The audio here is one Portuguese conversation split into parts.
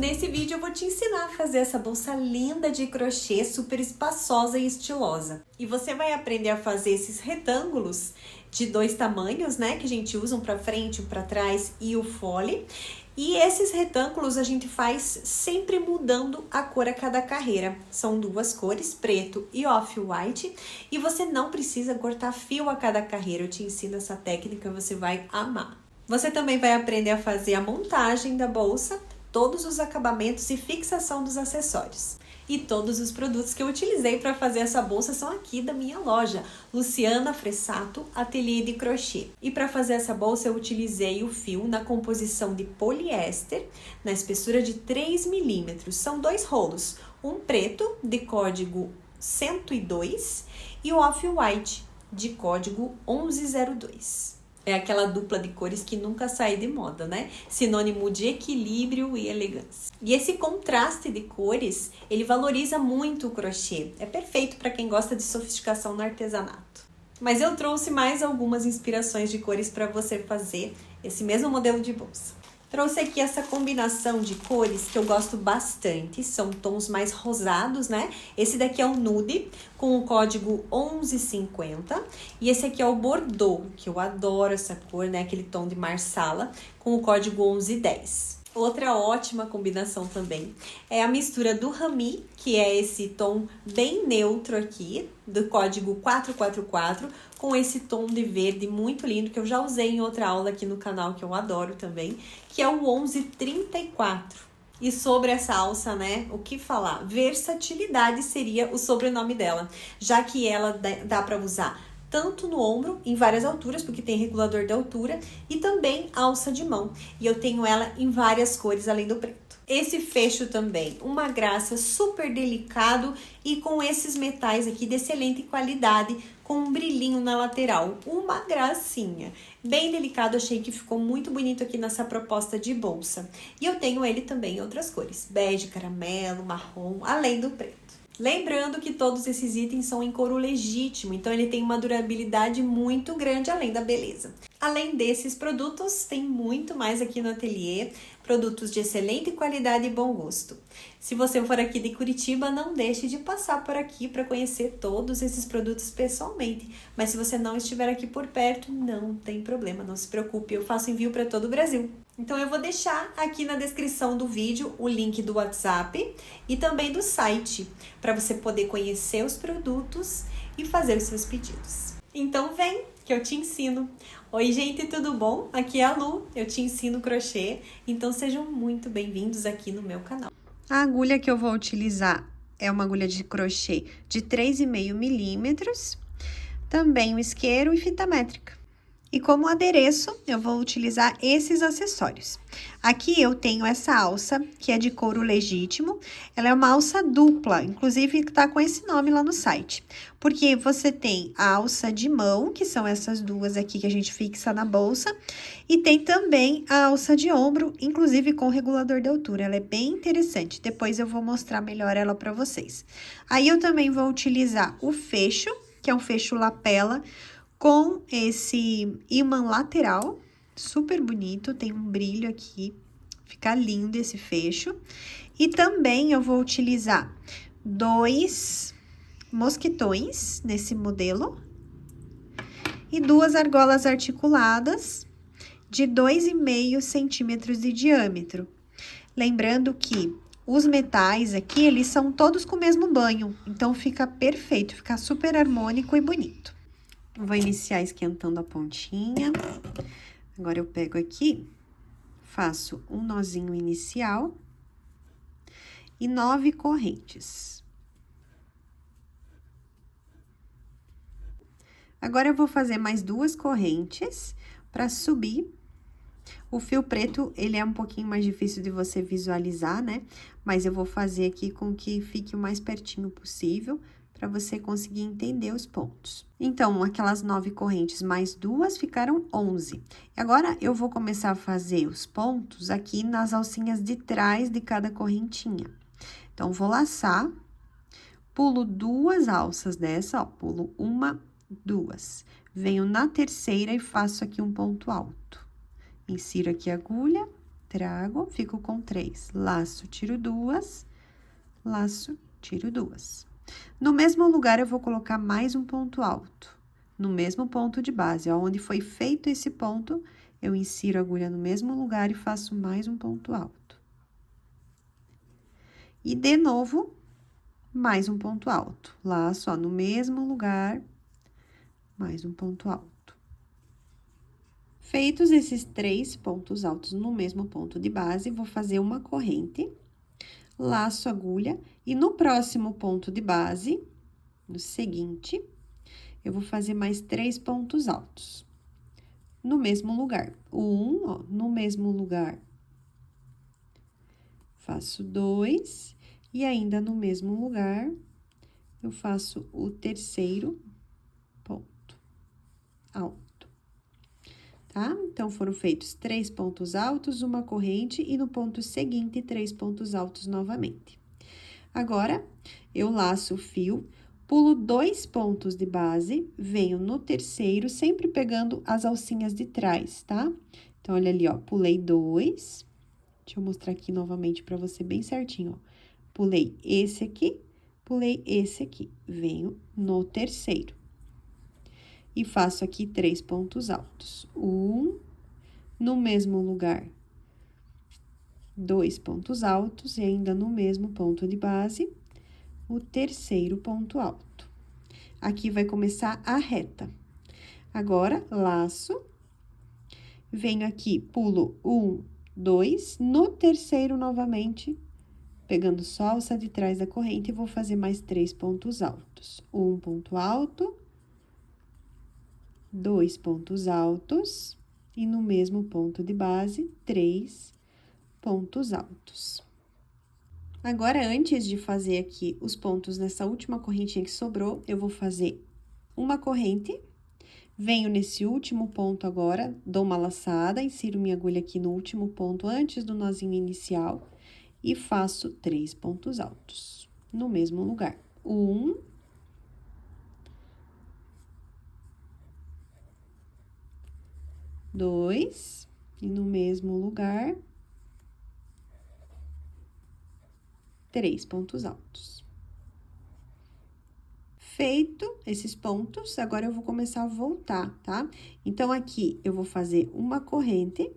Nesse vídeo eu vou te ensinar a fazer essa bolsa linda de crochê, super espaçosa e estilosa. E você vai aprender a fazer esses retângulos de 2 tamanhos, né? Que a gente usa um para frente, um para trás e o fole. E esses retângulos a gente faz sempre mudando a cor a cada carreira. São 2 cores, preto e off-white. E você não precisa cortar fio a cada carreira. Eu te ensino essa técnica, você vai amar. Você também vai aprender a fazer a montagem da bolsa, todos os acabamentos e fixação dos acessórios. E todos os produtos que eu utilizei para fazer essa bolsa são aqui da minha loja, Luciana Fressato Ateliê de Crochê. E para fazer essa bolsa eu utilizei o fio na composição de poliéster, na espessura de 3 milímetros. São 2 rolos, um preto de código 102 e o off-white de código 1102. É aquela dupla de cores que nunca sai de moda, né? Sinônimo de equilíbrio e elegância. E esse contraste de cores, ele valoriza muito o crochê. É perfeito para quem gosta de sofisticação no artesanato. Mas eu trouxe mais algumas inspirações de cores para você fazer esse mesmo modelo de bolsa. Trouxe aqui essa combinação de cores que eu gosto bastante, são tons mais rosados, né? Esse daqui é o nude, com o código 1150, e esse aqui é o Bordeaux, que eu adoro essa cor, né? Aquele tom de marsala, com o código 1110. Outra ótima combinação também é a mistura do Rami, que é esse tom bem neutro aqui, do código 444, com esse tom de verde muito lindo, que eu já usei em outra aula aqui no canal, que eu adoro também, que é o 1134. E sobre essa alça, né, o que falar? Versatilidade seria o sobrenome dela, já que ela dá para usar tanto no ombro, em várias alturas, porque tem regulador de altura, e também alça de mão. E eu tenho ela em várias cores, além do preto. Esse fecho também, uma graça, super delicado e com esses metais aqui de excelente qualidade, com um brilhinho na lateral. Uma gracinha. Bem delicado, achei que ficou muito bonito aqui nessa proposta de bolsa. E eu tenho ele também em outras cores, bege, caramelo, marrom, além do preto. Lembrando que todos esses itens são em couro legítimo, então ele tem uma durabilidade muito grande, além da beleza. Além desses produtos, tem muito mais aqui no ateliê, produtos de excelente qualidade e bom gosto. Se você for aqui de Curitiba, não deixe de passar por aqui para conhecer todos esses produtos pessoalmente. Mas se você não estiver aqui por perto, não tem problema, não se preocupe, eu faço envio para todo o Brasil. Então eu vou deixar aqui na descrição do vídeo o link do WhatsApp e também do site, para você poder conhecer os produtos e fazer os seus pedidos. Então vem, que eu te ensino. Oi gente, tudo bom? Aqui é a Lu, eu te ensino crochê, então sejam muito bem-vindos aqui no meu canal. A agulha que eu vou utilizar é uma agulha de crochê de 3,5 milímetros, também o isqueiro e fita métrica. E como adereço, eu vou utilizar esses acessórios. Aqui eu tenho essa alça, que é de couro legítimo. Ela é uma alça dupla, inclusive tá com esse nome lá no site. Porque você tem a alça de mão, que são essas duas aqui que a gente fixa na bolsa. E tem também a alça de ombro, inclusive com regulador de altura. Ela é bem interessante, depois eu vou mostrar melhor ela pra vocês. Aí eu também vou utilizar o fecho, que é um fecho lapela, com esse imã lateral, super bonito, tem um brilho aqui, fica lindo esse fecho. E também eu vou utilizar 2 mosquitões nesse modelo e 2 argolas articuladas de 2,5 centímetros de diâmetro. Lembrando que os metais aqui, eles são todos com o mesmo banho, então fica perfeito, fica super harmônico e bonito. Vou iniciar esquentando a pontinha. Agora, eu pego aqui, faço um nozinho inicial e 9 correntes. Agora, eu vou fazer mais 2 correntes para subir. O fio preto, ele é um pouquinho mais difícil de você visualizar, né? Mas eu vou fazer aqui com que fique o mais pertinho possível, para você conseguir entender os pontos. Então, aquelas 9 correntes mais 2 ficaram 11. Agora, eu vou começar a fazer os pontos aqui nas alcinhas de trás de cada correntinha. Então, vou laçar, pulo 2 alças dessa, ó, pulo 1, 2. Venho na terceira e faço aqui um ponto alto. Insiro aqui a agulha, trago, fico com 3. Laço, tiro 2, laço, tiro 2. No mesmo lugar, eu vou colocar mais um ponto alto, no mesmo ponto de base, ó, onde foi feito esse ponto, eu insiro a agulha no mesmo lugar e faço mais um ponto alto. E, de novo, mais um ponto alto. Laço, ó, no mesmo lugar, mais um ponto alto. Feitos esses 3 pontos altos no mesmo ponto de base, vou fazer uma corrente, laço a agulha, e no próximo ponto de base, no seguinte, eu vou fazer mais 3 pontos altos. No mesmo lugar. Ó, no mesmo lugar. Faço 2, e ainda no mesmo lugar, eu faço o terceiro ponto alto, tá? Então, foram feitos 3 pontos altos, uma corrente, e no ponto seguinte, 3 pontos altos novamente. Agora, eu laço o fio, pulo 2 pontos de base, venho no terceiro, sempre pegando as alcinhas de trás, tá? Então, olha ali, ó, pulei 2, deixa eu mostrar aqui novamente pra você bem certinho, ó. Pulei esse aqui, pulei esse aqui, venho no terceiro. E faço aqui 3 pontos altos. No mesmo lugar, 2 pontos altos, e ainda no mesmo ponto de base, o terceiro ponto alto. Aqui vai começar a reta. Agora, laço, venho aqui, pulo 1, 2, no terceiro novamente, pegando só a alça de trás da corrente, vou fazer mais 3 pontos altos. Um ponto alto, 2 pontos altos, e no mesmo ponto de base, 3 pontos altos. Agora, antes de fazer aqui os pontos nessa última correntinha que sobrou, eu vou fazer uma corrente, venho nesse último ponto agora, dou uma laçada, insiro minha agulha aqui no último ponto, antes do nozinho inicial, e faço 3 pontos altos, no mesmo lugar. 1, 2, e no mesmo lugar, 3 pontos altos. Feito esses pontos, agora eu vou começar a voltar, tá? Então, aqui, eu vou fazer uma corrente,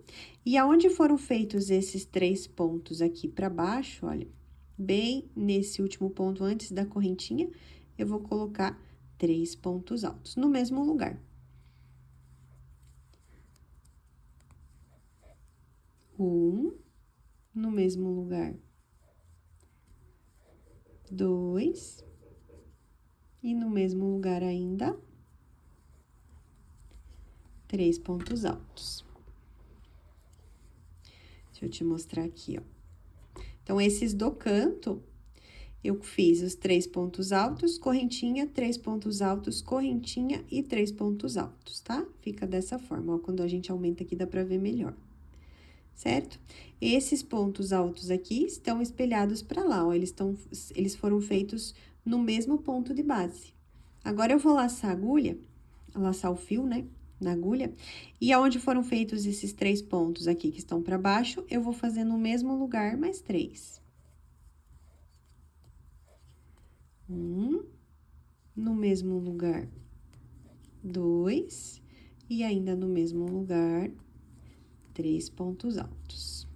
e aonde foram feitos esses 3 pontos aqui pra baixo, olha, bem nesse último ponto antes da correntinha, eu vou colocar 3 pontos altos, no mesmo lugar. 1, no mesmo lugar. 2, e no mesmo lugar ainda, 3 pontos altos. Deixa eu te mostrar aqui, ó. Então, esses do canto, eu fiz os 3 pontos altos, correntinha, 3 pontos altos, correntinha e 3 pontos altos, tá? Fica dessa forma, ó, quando a gente aumenta aqui, dá pra ver melhor. Certo? Esses pontos altos aqui estão espelhados pra lá, ó, eles foram feitos no mesmo ponto de base. Agora, eu vou laçar a agulha, laçar o fio, né, na agulha, e aonde foram feitos esses 3 pontos aqui que estão pra baixo, eu vou fazer no mesmo lugar mais 3. 1, no mesmo lugar, 2, e ainda no mesmo lugar, 3 pontos altos.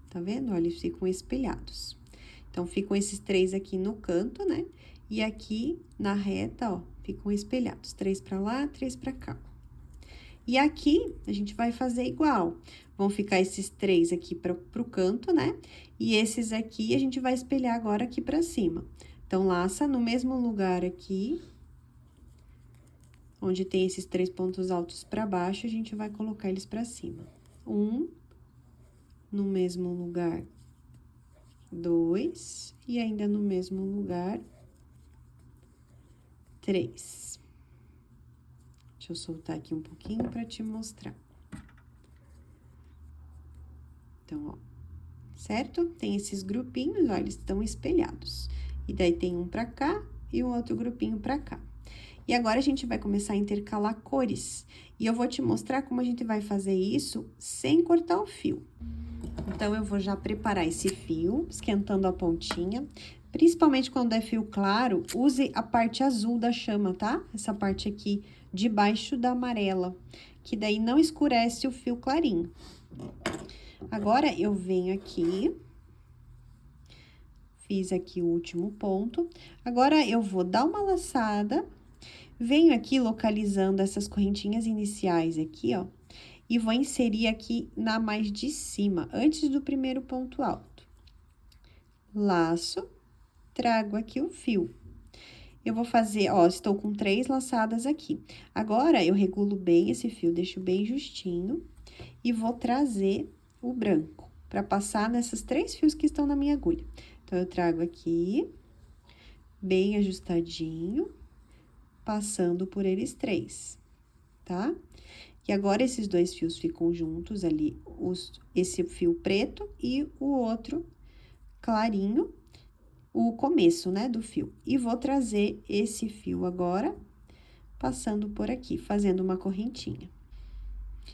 Tá vendo? Olha, eles ficam espelhados. Então, ficam esses 3 aqui no canto, né? E aqui na reta, ó, ficam espelhados. 3 pra lá, 3 pra cá. E aqui, a gente vai fazer igual. Vão ficar esses 3 aqui pro canto, né? E esses aqui, a gente vai espelhar agora aqui pra cima. Então, laça no mesmo lugar aqui, onde tem esses 3 pontos altos pra baixo, a gente vai colocar eles pra cima. 1, no mesmo lugar, 2, e ainda no mesmo lugar, 3. Deixa eu soltar aqui um pouquinho pra te mostrar. Então, ó, certo? Tem esses grupinhos, ó, eles estão espelhados. E daí, tem um pra cá e um outro grupinho pra cá. E agora, a gente vai começar a intercalar cores. E eu vou te mostrar como a gente vai fazer isso sem cortar o fio. Então, eu vou já preparar esse fio, esquentando a pontinha. Principalmente quando é fio claro, use a parte azul da chama, tá? Essa parte aqui debaixo da amarela, que daí não escurece o fio clarinho. Agora, eu venho aqui, fiz aqui o último ponto. Agora, eu vou dar uma laçada, venho aqui localizando essas correntinhas iniciais aqui, ó, e vou inserir aqui na mais de cima, antes do primeiro ponto alto. Laço, trago aqui o fio. Eu vou fazer, ó, estou com 3 laçadas aqui. Agora, eu regulo bem esse fio, deixo bem justinho e vou trazer o branco para passar nessas 3 fios que estão na minha agulha. Então, eu trago aqui, bem ajustadinho, passando por eles 3, tá? E agora, esses 2 fios ficam juntos ali, esse fio preto e o outro clarinho, o começo, né, do fio. E vou trazer esse fio agora, passando por aqui, fazendo uma correntinha.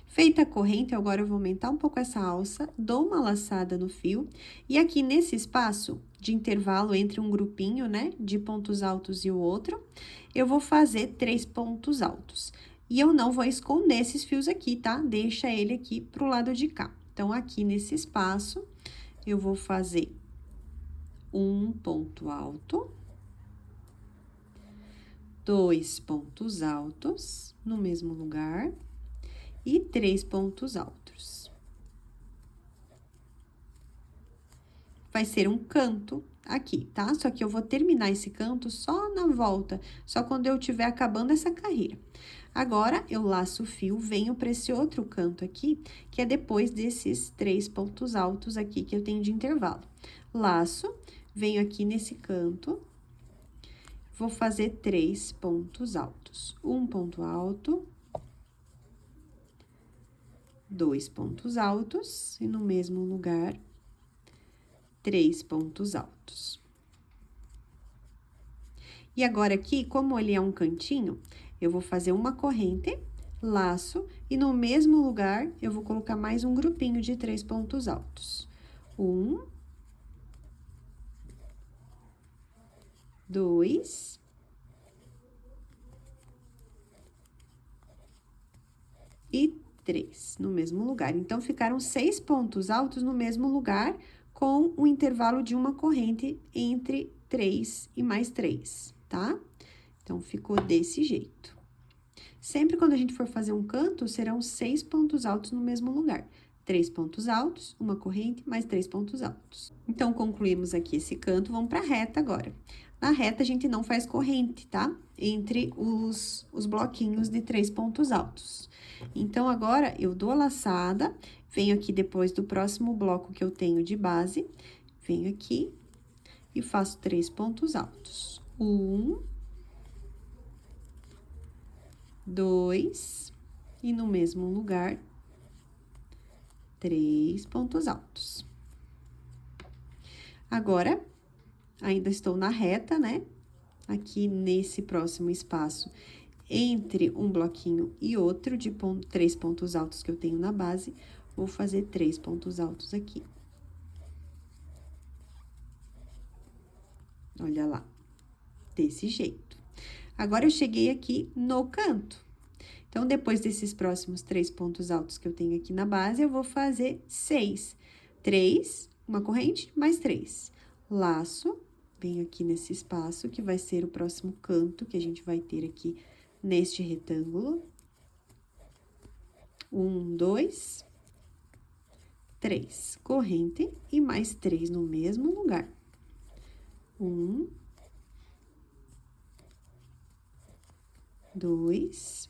Feita a corrente, agora eu vou aumentar um pouco essa alça, dou uma laçada no fio, e aqui nesse espaço de intervalo entre um grupinho, né, de pontos altos e o outro, eu vou fazer 3 pontos altos. E eu não vou esconder esses fios aqui, tá? Deixa ele aqui pro lado de cá. Então, aqui nesse espaço, eu vou fazer um ponto alto, 2 pontos altos no mesmo lugar e 3 pontos altos. Vai ser um canto aqui, tá? Só que eu vou terminar esse canto só na volta, só quando eu estiver acabando essa carreira. Agora, eu laço o fio, venho para esse outro canto aqui, que é depois desses 3 pontos altos aqui que eu tenho de intervalo. Laço, venho aqui nesse canto, vou fazer 3 pontos altos. Um ponto alto, 2 pontos altos, e no mesmo lugar, 3 pontos altos. E agora, aqui, como ele é um cantinho, eu vou fazer uma corrente, laço, e no mesmo lugar, eu vou colocar mais um grupinho de 3 pontos altos. 1, 2, e 3, no mesmo lugar. Então, ficaram 6 pontos altos no mesmo lugar, com um intervalo de uma corrente entre 3 e mais 3, tá? Então, ficou desse jeito. Sempre quando a gente for fazer um canto, serão 6 pontos altos no mesmo lugar. 3 pontos altos, uma corrente, mais 3 pontos altos. Então, concluímos aqui esse canto, vamos pra reta agora. Na reta, a gente não faz corrente, tá? Entre os bloquinhos de 3 pontos altos. Então, agora, eu dou a laçada, venho aqui depois do próximo bloco que eu tenho de base, venho aqui e faço 3 pontos altos. 1, 2, e no mesmo lugar, 3 pontos altos. Agora, ainda estou na reta, né? Aqui nesse próximo espaço, entre um bloquinho e outro, de 3 pontos altos que eu tenho na base, vou fazer 3 pontos altos aqui. Olha lá, desse jeito. Agora, eu cheguei aqui no canto. Então, depois desses próximos 3 pontos altos que eu tenho aqui na base, eu vou fazer 6. 3, uma corrente, mais 3. Laço, venho aqui nesse espaço, que vai ser o próximo canto que a gente vai ter aqui neste retângulo. 1, 2, 3. Corrente e mais 3 no mesmo lugar. 1, 2,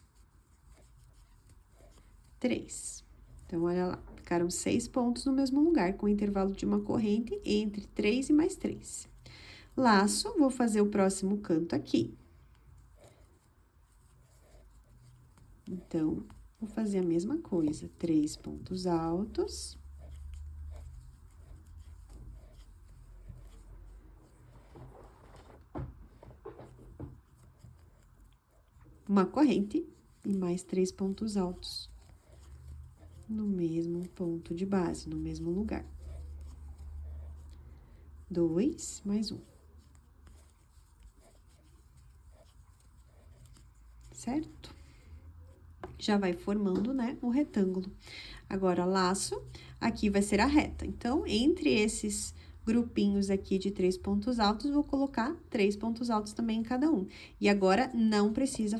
3. Então, olha lá, ficaram 6 pontos no mesmo lugar, com intervalo de uma corrente entre 3 e mais 3. Laço, vou fazer o próximo canto aqui. Então, vou fazer a mesma coisa, 3 pontos altos. Uma corrente e mais 3 pontos altos no mesmo ponto de base, no mesmo lugar. 2, mais 1. Certo? Já vai formando, né, o retângulo. Agora, laço, aqui vai ser a reta. Então, entre esses grupinhos aqui de 3 pontos altos, vou colocar 3 pontos altos também em cada um. E agora, não precisa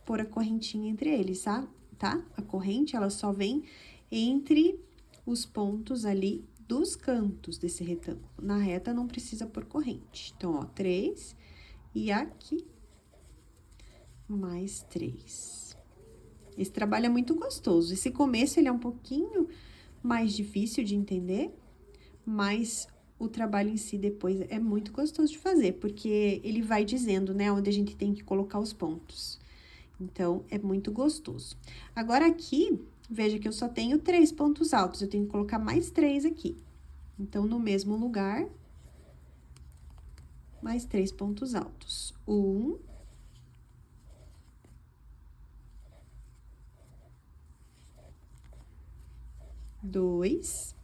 pôr a correntinha entre eles, tá? A corrente, ela só vem entre os pontos ali dos cantos desse retângulo. Na reta, não precisa pôr corrente. Então, ó, 3 e aqui mais 3. Esse trabalho é muito gostoso. Esse começo, ele é um pouquinho mais difícil de entender, mas o trabalho em si depois é muito gostoso de fazer, porque ele vai dizendo, né, onde a gente tem que colocar os pontos. Então, é muito gostoso. Agora, aqui, veja que eu só tenho 3 pontos altos, eu tenho que colocar mais 3 aqui. Então, no mesmo lugar, mais 3 pontos altos. 1, 2,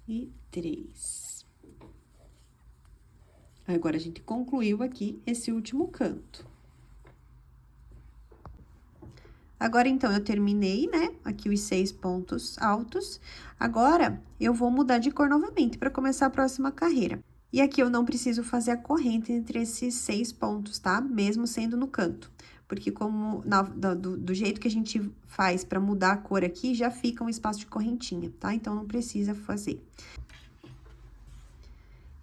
e 3. Agora, a gente concluiu aqui esse último canto. Agora, então, eu terminei, né, aqui os 6 pontos altos. Agora, eu vou mudar de cor novamente para começar a próxima carreira. E aqui eu não preciso fazer a corrente entre esses 6 pontos, tá? Mesmo sendo no canto. Porque do jeito que a gente faz para mudar a cor aqui, já fica um espaço de correntinha, tá? Então, não precisa fazer.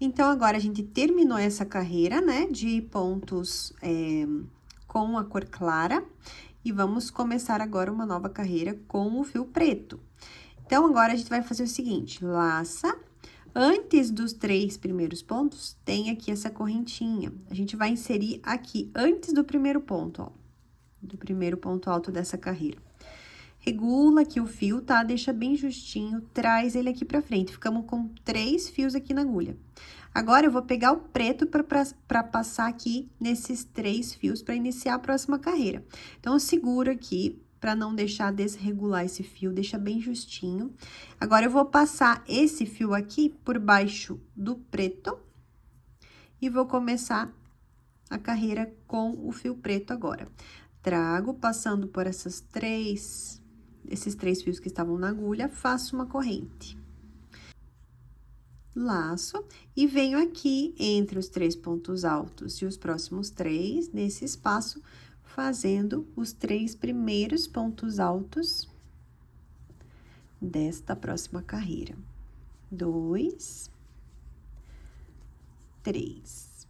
Então, agora, a gente terminou essa carreira, né, de pontos com a cor clara. E vamos começar agora uma nova carreira com o fio preto. Então, agora, a gente vai fazer o seguinte, laça, antes dos 3 primeiros pontos, tem aqui essa correntinha. A gente vai inserir aqui, antes do primeiro ponto, ó, do primeiro ponto alto dessa carreira. Regula aqui o fio, tá? Deixa bem justinho, traz ele aqui pra frente. Ficamos com 3 fios aqui na agulha. Agora, eu vou pegar o preto pra passar aqui nesses 3 fios pra iniciar a próxima carreira. Então, eu seguro aqui pra não deixar desregular esse fio, deixa bem justinho. Agora, eu vou passar esse fio aqui por baixo do preto e vou começar a carreira com o fio preto agora. Trago, passando por esses 3 fios que estavam na agulha, faço uma corrente. Laço e venho aqui entre os 3 pontos altos e os próximos 3, nesse espaço, fazendo os 3 primeiros pontos altos desta próxima carreira. 2, 3.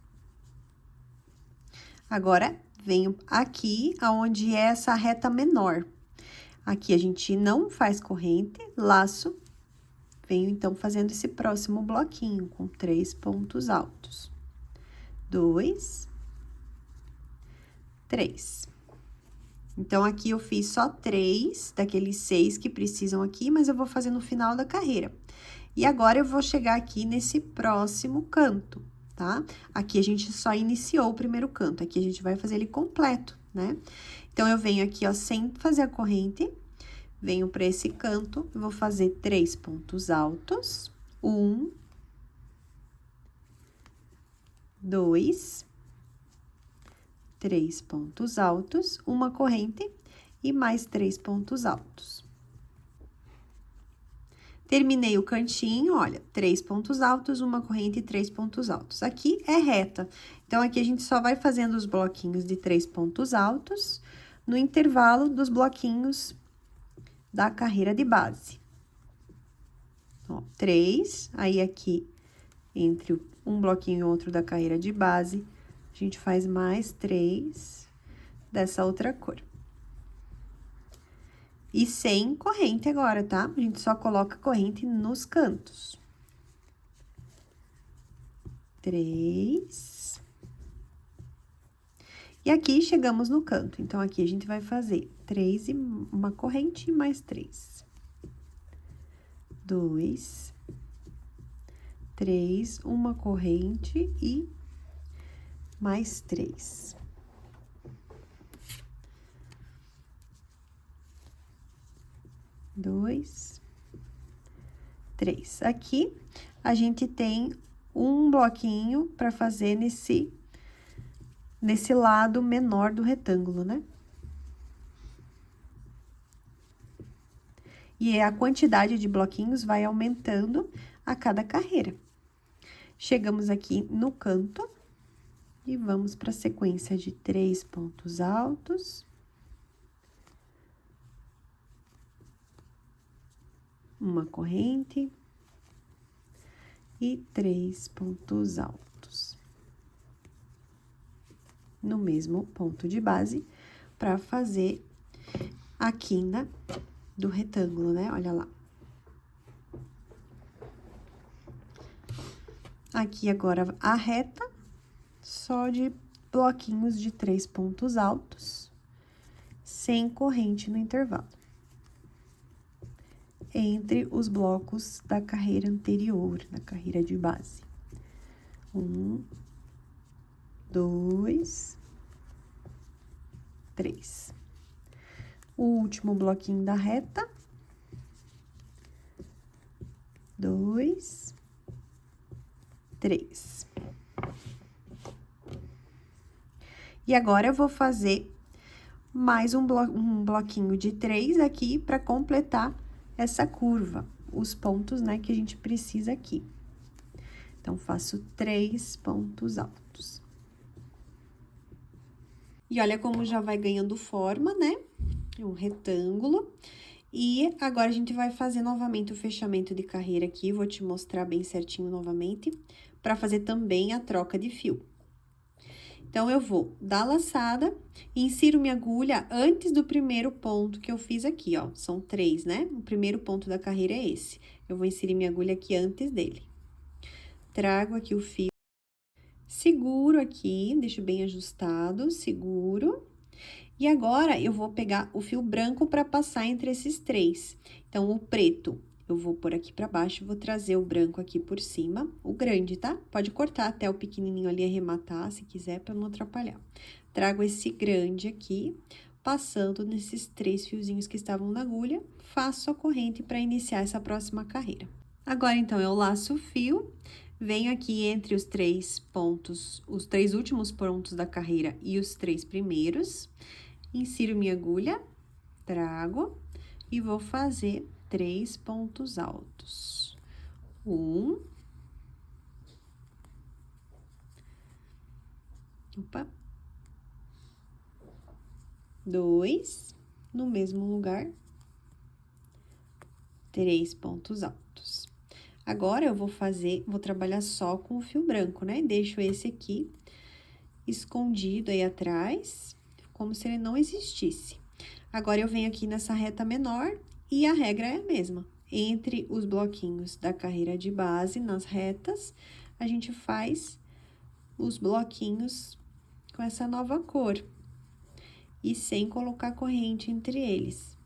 Agora, venho aqui, aonde é essa reta menor. Aqui, a gente não faz corrente, laço, venho, então, fazendo esse próximo bloquinho, com 3 pontos altos. 2, 3. Então, aqui eu fiz só 3 daqueles 6 que precisam aqui, mas eu vou fazer no final da carreira. E agora, eu vou chegar aqui nesse próximo canto, tá? Aqui, a gente só iniciou o primeiro canto, aqui a gente vai fazer ele completo, né? Então, eu venho aqui, ó, sem fazer a corrente, venho para esse canto, vou fazer 3 pontos altos. 1, 2, 3 pontos altos, uma corrente e mais 3 pontos altos. Terminei o cantinho, olha, 3 pontos altos, uma corrente e 3 pontos altos. Aqui é reta, então, aqui a gente só vai fazendo os bloquinhos de 3 pontos altos no intervalo dos bloquinhos da carreira de base. Ó, 3, aí aqui, entre um bloquinho e outro da carreira de base, a gente faz mais 3 dessa outra cor. E sem corrente agora, tá? A gente só coloca corrente nos cantos. 3. E aqui, chegamos no canto. Então, aqui a gente vai fazer 3 e uma corrente e mais 3. 2, 3, uma corrente e mais 3. 2, 3. Aqui, a gente tem um bloquinho para fazer nesse lado menor do retângulo, né? E a quantidade de bloquinhos vai aumentando a cada carreira. Chegamos aqui no canto e vamos para a sequência de 3 pontos altos. Uma corrente e 3 pontos altos. No mesmo ponto de base, para fazer a quina do retângulo, né? Olha lá. Aqui agora a reta, só de bloquinhos de 3 pontos altos, sem corrente no intervalo. Entre os blocos da carreira anterior, da carreira de base. 1, 2, 3. O último bloquinho da reta. 2, 3. E agora, eu vou fazer mais um bloquinho de 3 aqui para completar essa curva, os pontos, né, que a gente precisa aqui. Então, faço 3 pontos altos. E olha como já vai ganhando forma, né? Um retângulo. E agora, a gente vai fazer novamente o fechamento de carreira aqui, vou te mostrar bem certinho novamente, para fazer também a troca de fio. Então, eu vou dar a laçada, insiro minha agulha antes do primeiro ponto que eu fiz aqui, ó. São 3, né? O primeiro ponto da carreira é esse. Eu vou inserir minha agulha aqui antes dele. Trago aqui o fio, seguro aqui, deixo bem ajustado, seguro. E agora, eu vou pegar o fio branco para passar entre esses 3. Então, o preto, eu vou pôr aqui para baixo, vou trazer o branco aqui por cima, o grande, tá? Pode cortar até o pequenininho ali arrematar, se quiser, para não atrapalhar. Trago esse grande aqui, passando nesses 3 fiozinhos que estavam na agulha, faço a corrente para iniciar essa próxima carreira. Agora, então, eu laço o fio, venho aqui entre os 3 pontos, os 3 últimos pontos da carreira e os 3 primeiros, insiro minha agulha, trago e vou fazer 3 pontos altos. 1. Opa. 2, no mesmo lugar. 3 pontos altos. Agora, eu vou trabalhar só com o fio branco, né? Deixo esse aqui escondido aí atrás, como se ele não existisse. Agora, eu venho aqui nessa reta menor e a regra é a mesma. Entre os bloquinhos da carreira de base, nas retas, a gente faz os bloquinhos com essa nova cor. E sem colocar corrente entre eles.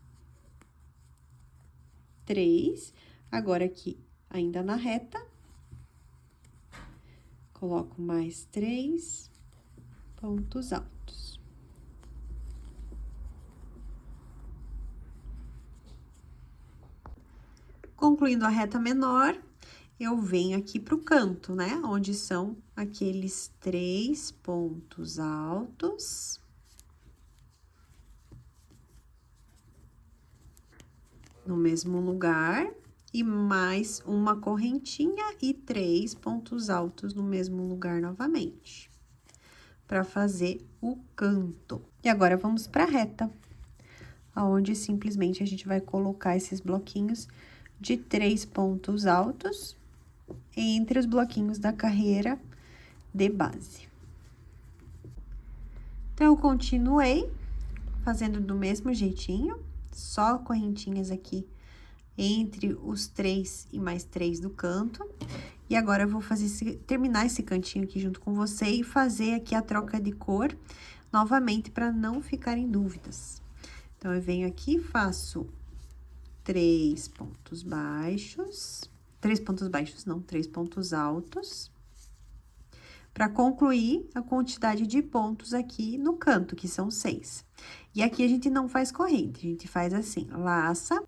3. Agora, aqui, ainda na reta, coloco mais 3 pontos altos. Concluindo a reta menor, eu venho aqui pro canto, né? Onde são aqueles 3 pontos altos. No mesmo lugar, e mais uma correntinha e 3 pontos altos no mesmo lugar novamente, para fazer o canto. E agora, vamos para a reta, aonde simplesmente a gente vai colocar esses bloquinhos de 3 pontos altos entre os bloquinhos da carreira de base. Então, eu continuei fazendo do mesmo jeitinho, só correntinhas aqui entre os 3 e mais 3 do canto. E agora, eu vou terminar esse cantinho aqui junto com você e fazer aqui a troca de cor novamente, para não ficarem dúvidas. Então, eu venho aqui, faço 3 pontos baixos, 3 pontos baixos, não, 3 pontos altos, para concluir a quantidade de pontos aqui no canto, que são 6. E aqui a gente não faz corrente, a gente faz assim, laça,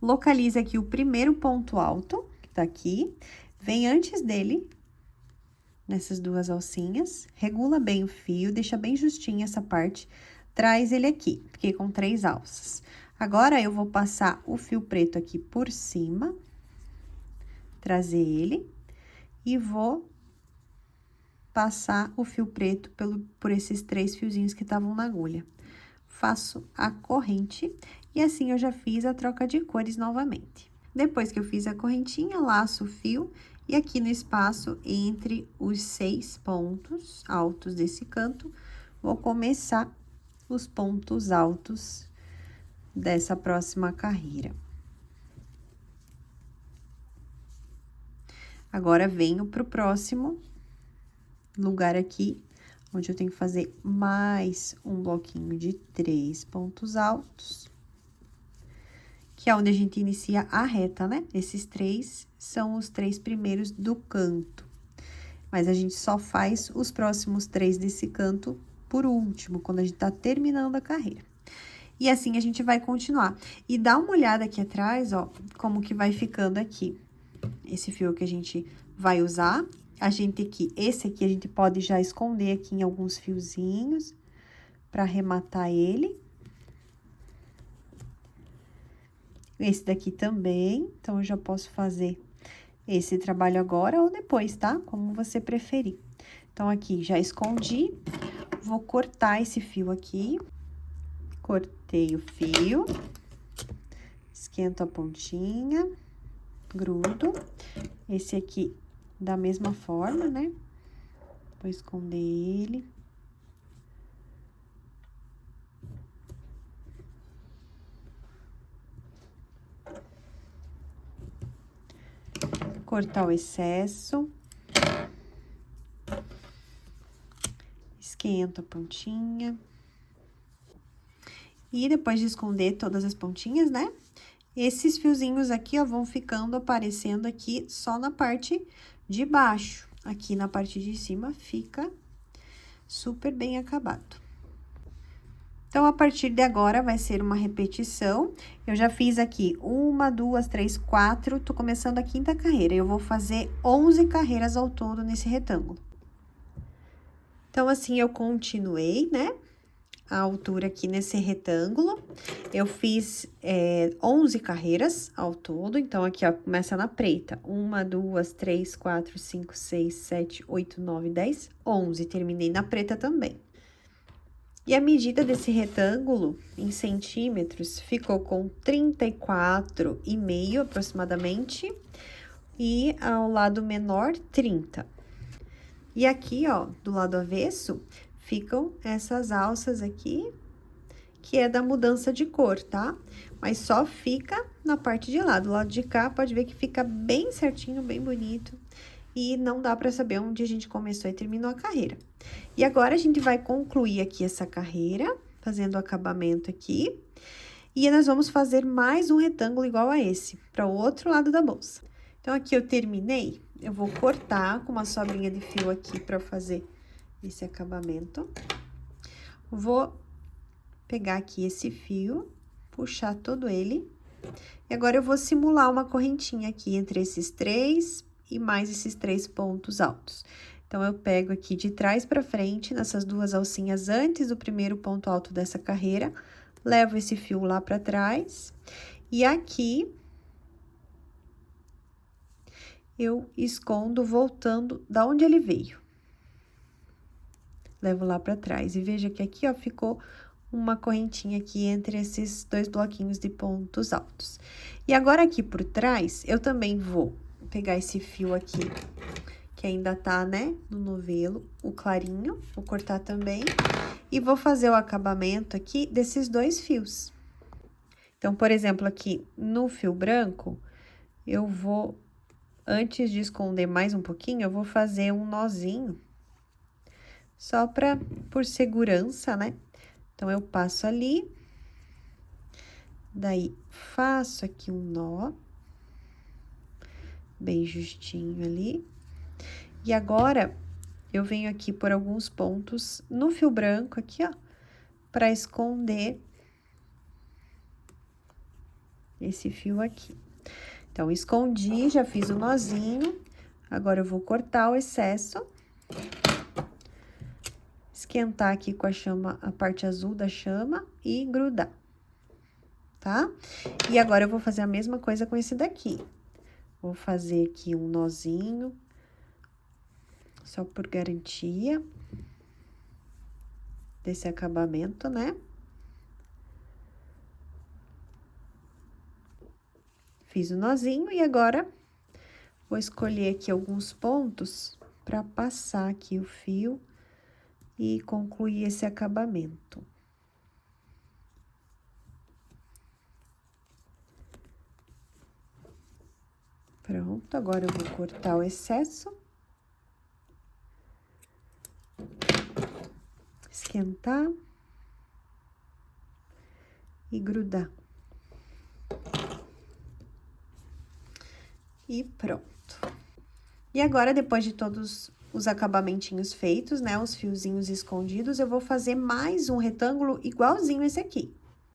localiza aqui o primeiro ponto alto, que tá aqui, vem antes dele, nessas duas alcinhas, regula bem o fio, deixa bem justinho essa parte, traz ele aqui, fiquei com 3 alças. Agora, eu vou passar o fio preto aqui por cima, trazer ele, e vou passar o fio preto por esses 3 fiozinhos que estavam na agulha. Faço a corrente, e assim eu já fiz a troca de cores novamente. Depois que eu fiz a correntinha, laço o fio, e aqui no espaço entre os 6 pontos altos desse canto, vou começar os pontos altos dessa próxima carreira. Agora, venho pro próximo lugar aqui, onde eu tenho que fazer mais um bloquinho de 3 pontos altos, que é onde a gente inicia a reta, né? Esses 3 são os 3 primeiros do canto, mas a gente só faz os próximos 3 desse canto por último, quando a gente tá terminando a carreira. E assim a gente vai continuar. E dá uma olhada aqui atrás, ó, como que vai ficando aqui. Esse fio que a gente vai usar, esse aqui a gente pode já esconder aqui em alguns fiozinhos, pra arrematar ele. Esse daqui também, então, eu já posso fazer esse trabalho agora ou depois, tá? Como você preferir. Então, aqui, já escondi, vou cortar esse fio aqui. Cortei o fio, esquento a pontinha, grudo. Esse aqui, da mesma forma, né? Vou esconder ele. Cortar o excesso. Esquento a pontinha. E depois de esconder todas as pontinhas, né? Esses fiozinhos aqui, ó, vão ficando aparecendo aqui só na parte de baixo. Aqui na parte de cima fica super bem acabado. Então, a partir de agora, vai ser uma repetição. Eu já fiz aqui 1, 2, 3, 4, tô começando a 5ª carreira. Eu vou fazer 11 carreiras ao todo nesse retângulo. Então, assim, eu continuei, né? A altura aqui nesse retângulo. Eu fiz 11 carreiras ao todo, então, aqui, ó, começa na preta. 1, 2, 3, 4, 5, 6, 7, 8, 9, 10, 11. Terminei na preta também. E a medida desse retângulo, em centímetros, ficou com 34,5 aproximadamente, e ao lado menor, 30. E aqui, ó, do lado avesso, ficam essas alças aqui, que é da mudança de cor, tá? Mas só fica na parte de lá. Do lado de cá, pode ver que fica bem certinho, bem bonito. E não dá pra saber onde a gente começou e terminou a carreira. E agora, a gente vai concluir aqui essa carreira, fazendo o acabamento aqui. E nós vamos fazer mais um retângulo igual a esse, para o outro lado da bolsa. Então, aqui eu terminei, eu vou cortar com uma sobrinha de fio aqui para fazer esse acabamento. Vou pegar aqui esse fio, puxar todo ele. E agora, eu vou simular uma correntinha aqui entre esses 3 e mais esses 3 pontos altos. Então, eu pego aqui de trás para frente, nessas 2 alcinhas antes do primeiro ponto alto dessa carreira, levo esse fio lá para trás, e aqui eu escondo voltando da onde ele veio. Levo lá para trás, e veja que aqui, ó, ficou uma correntinha aqui entre esses 2 bloquinhos de pontos altos. E agora, aqui por trás, eu também vou pegar esse fio aqui, que ainda tá, né, no novelo, o clarinho, vou cortar também, e vou fazer o acabamento aqui desses 2 fios. Então, por exemplo, aqui no fio branco, eu vou, antes de esconder mais um pouquinho, eu vou fazer um nozinho, só por segurança, né? Então, eu passo ali, daí, faço aqui um nó, bem justinho ali. E agora, eu venho aqui por alguns pontos no fio branco aqui, ó, pra esconder esse fio aqui. Então, escondi, já fiz o nozinho. Agora, eu vou cortar o excesso. Esquentar aqui com a chama, a parte azul da chama e grudar, tá? E agora, eu vou fazer a mesma coisa com esse daqui. Vou fazer aqui um nozinho, só por garantia desse acabamento, né? Fiz o nozinho e agora vou escolher aqui alguns pontos para passar aqui o fio e concluir esse acabamento. Pronto, agora eu vou cortar o excesso. Esquentar. E grudar. E pronto. E agora, depois de todos os acabamentinhos feitos, né, os fiozinhos escondidos, eu vou fazer mais um retângulo igualzinho esse aqui.